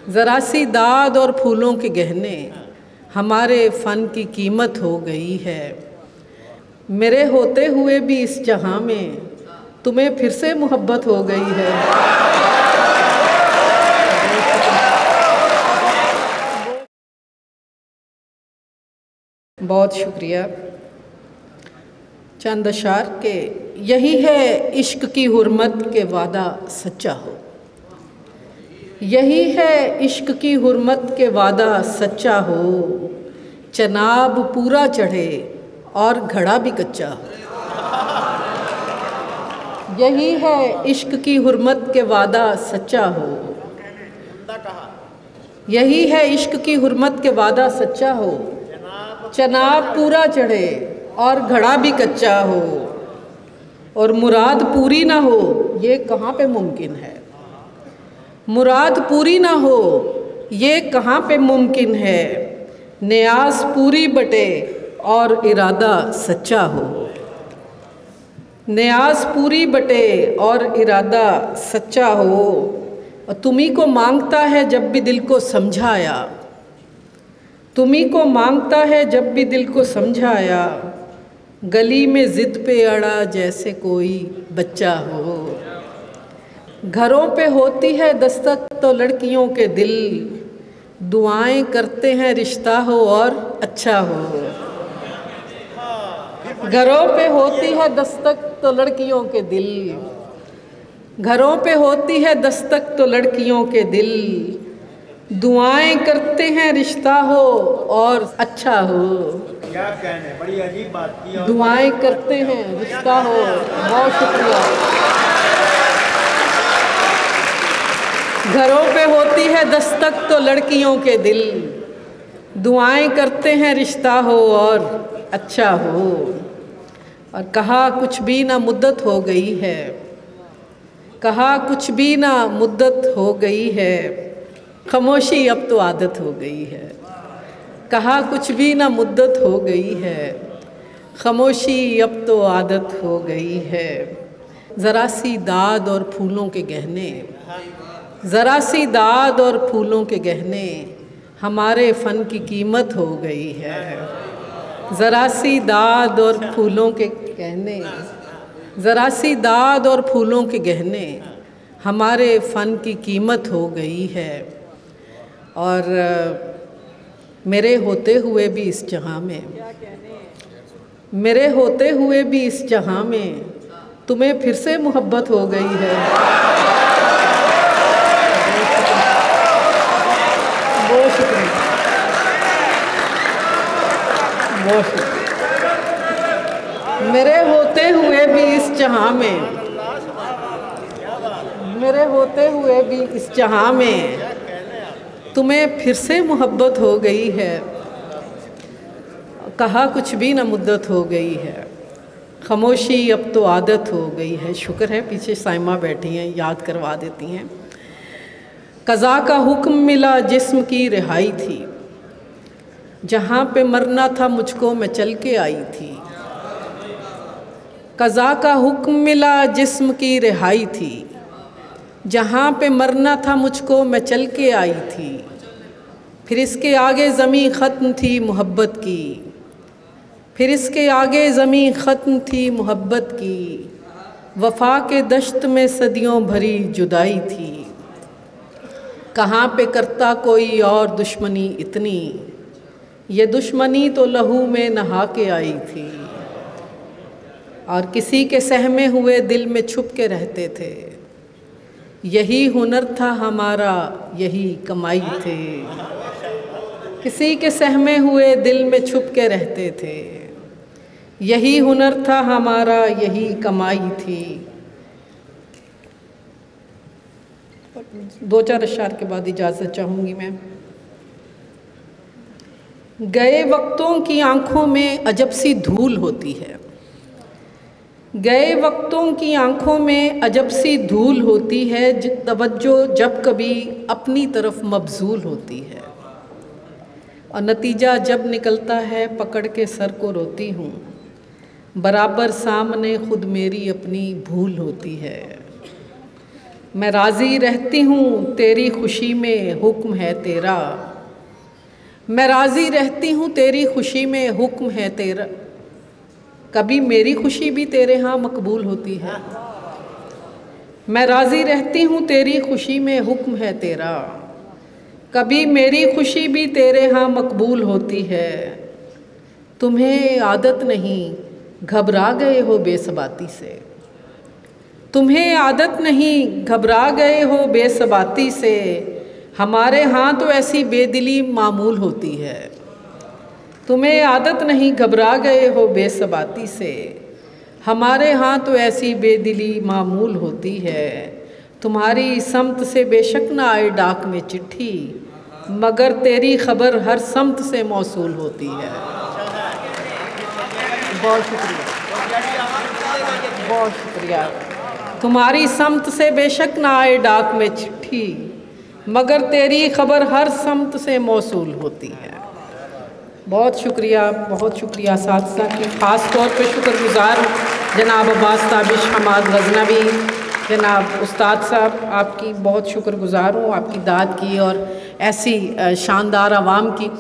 ज़रा सी दाद और फूलों के गहने हमारे फ़न की कीमत हो गई है। मेरे होते हुए भी इस जहां में तुम्हें फिर से मोहब्बत हो गई है। बहुत शुक्रिया। चंद अशार के यही है इश्क की हुर्मत के वादा सच्चा हो। यही है इश्क की हुर्मत के वादा सच्चा हो। चनाब पूरा चढ़े और घड़ा भी कच्चा हो। यही है इश्क की हुर्मत के वादा सच्चा हो। यही है इश्क की हुर्मत के वादा सच्चा हो। चनाब पूरा चढ़े और घड़ा भी कच्चा हो। और मुराद पूरी ना हो ये कहाँ पे मुमकिन है। मुराद पूरी ना हो ये कहाँ पे मुमकिन है। न्यास पूरी बटे और इरादा सच्चा हो। न्यास पूरी बटे और इरादा सच्चा हो। और तुम्ही को मांगता है जब भी दिल को समझाया। तुम्ही को मांगता है जब भी दिल को समझाया। गली में ज़िद पे अड़ा जैसे कोई बच्चा हो। घरों पे होती है दस्तक तो लड़कियों के दिल। दुआएं करते हैं रिश्ता हो और अच्छा हो। घरों पे होती है दस्तक तो लड़कियों के दिल। घरों पे होती है दस्तक तो लड़कियों के दिल। दुआएं करते हैं रिश्ता हो और अच्छा हो। क्या कहने, बड़ी अजीब बात की। दुआएं करते हैं रिश्ता हो। बहुत शुक्रिया। घरों पे होती है दस्तक तो लड़कियों के दिल। दुआएं करते हैं रिश्ता हो और अच्छा हो। और कहा कुछ भी ना मुद्दत हो गई है। कहा कुछ भी ना मुद्दत हो गई है। खामोशी अब तो आदत हो गई है। कहा कुछ भी ना मुद्दत हो गई है। खामोशी अब तो आदत हो गई है। ज़रा सी दाद और फूलों के गहने। ज़रा सी दाद और फूलों के गहने हमारे फ़न की कीमत हो गई है। ज़रा सी दाद और फूलों के गहने। ज़रा सी दाद और फूलों के गहने हमारे फ़न की कीमत हो गई है। और मेरे होते हुए भी इस जहां में, मेरे होते हुए भी इस जहां में तुम्हें फिर से मोहब्बत हो गई है। बहुत शुक्रिया। बहुत शुक्रिया। मेरे होते हुए भी इस जहां में, मेरे होते हुए भी इस जहां में तुम्हें फिर से मोहब्बत हो गई है। कहा कुछ भी ना मुद्दत हो गई है। खामोशी अब तो आदत हो गई है। शुक्र है पीछे साइमा बैठी हैं, याद करवा देती हैं। कज़ा का हुक्म मिला जिस्म की रिहाई थी। जहाँ पे मरना था मुझको मैं चल के आई थी। कज़ा का हुक्म मिला जिस्म की रिहाई थी। जहाँ पे मरना था मुझको मैं चल के आई थी। फिर इसके आगे ज़मीं ख़त्म थी मोहब्बत की। फिर इसके आगे ज़मीं ख़त्म थी मोहब्बत की। वफ़ा के दश्त में सदियों भरी जुदाई थी। कहाँ पे करता कोई और दुश्मनी इतनी। ये दुश्मनी तो लहू में नहा के आई थी। और किसी के सहमे हुए दिल में छुप के रहते थे। यही हुनर था हमारा यही कमाई थे। किसी के सहमे हुए दिल में छुप के रहते थे। यही हुनर था हमारा यही कमाई थी। दो चार अशार के बाद इजाज़त चाहूँगी मैं। गए वक्तों की आँखों में अजब सी धूल होती है। गए वक्तों की आँखों में अजब सी धूल होती है। तवज्जो जब कभी अपनी तरफ मबजूल होती है। और नतीजा जब निकलता है पकड़ के सर को रोती हूँ। बराबर सामने खुद मेरी अपनी भूल होती है। मैं राज़ी रहती हूँ तेरी खुशी में हुक्म है तेरा। मैं राज़ी रहती हूँ तेरी खुशी में हुक्म है तेरा। कभी मेरी खुशी भी तेरे यहाँ मकबूल होती है। मैं राज़ी रहती हूँ तेरी खुशी में हुक्म है तेरा। कभी मेरी खुशी भी तेरे यहाँ मकबूल होती है। तुम्हें आदत नहीं घबरा गए हो बेसबाती से। तुम्हें आदत नहीं घबरा गए हो बेसबाती से। हमारे यहाँ तो ऐसी बेदिली मामूल होती है। तुम्हें आदत नहीं घबरा गए हो बेसबाती से। हमारे यहाँ तो ऐसी बेदिली मामूल होती है। तुम्हारी समत से बेशक ना आए डाक में चिट्ठी, मगर तेरी खबर हर समत से मौसूल होती है। बहुत शुक्रिया, बहुत शुक्रिया। तुम्हारी समत से बेशक ना आए डाक में चिट्ठी, मगर तेरी खबर हर समत से मौसूल होती है। बहुत शुक्रिया, बहुत शुक्रिया। साथ की ख़ास तौर पे शुक्रगुज़ार जनाब अब्बास ताबिश हमाद गज़नवी, जनाब उस्ताद साहब, आपकी बहुत शुक्रगुज़ार हूँ, आपकी दाद की और ऐसी शानदार आवाम की।